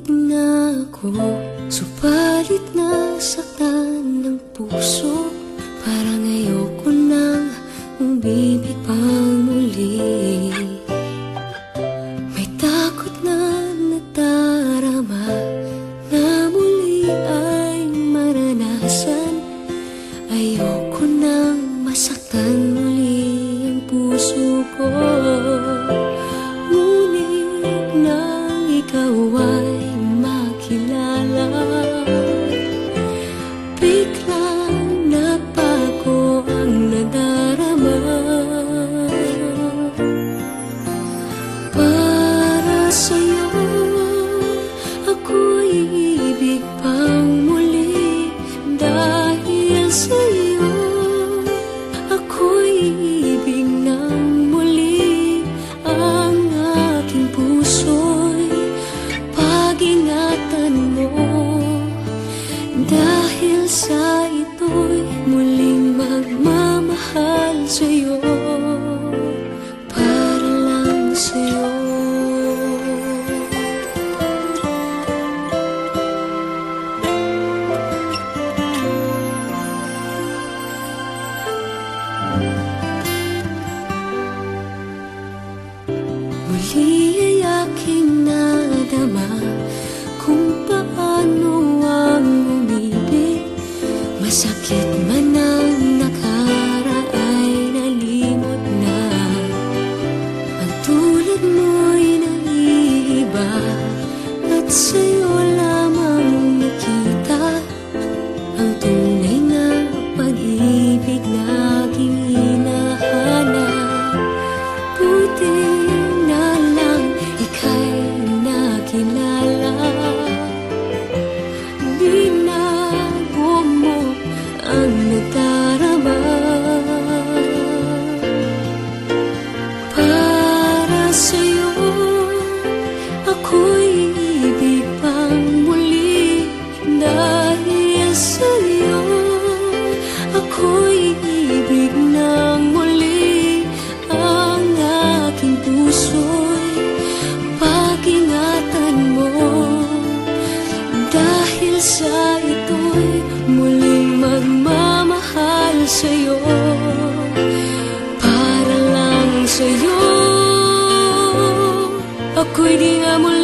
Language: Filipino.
na ako, subalit nasaktan ng puso. Parang ayoko nang umibig pang muli. May takot na nadarama na muli ay maranasan. Ayoko nang masaktan muli ang puso ko. Ngunit nang ikaw ay makilala, biglang nagbago ang nadarama. Para sa'yo ako'y ibig pang muli. Dahil sa'yo ako'y ibig ng muli. Ang aking puso'y pag-ingatan mo. Dahil sa ito'y muling magmamahal sa'yo, para lang sa'yo. Muli ay aking nadama kung paano ang umibig. Masakit man ang nakaraay nalimot na. Ang tulad mo'y naiiba at sa'yo lamang nakita ang tunay na pag-ibig na aking hinahanap. Buti na lang ika'y nakilala. Binago mo ang nadarama. Para sa'yo ako'y ibig pang muli. Dahil sa'yo ako'y ibig ng muli. Ang aking puso'y pag-ingatan mo. Dahil sa ito'y muling magmamahal sa'yo, para lang sa'yo. Ako'y di nga muli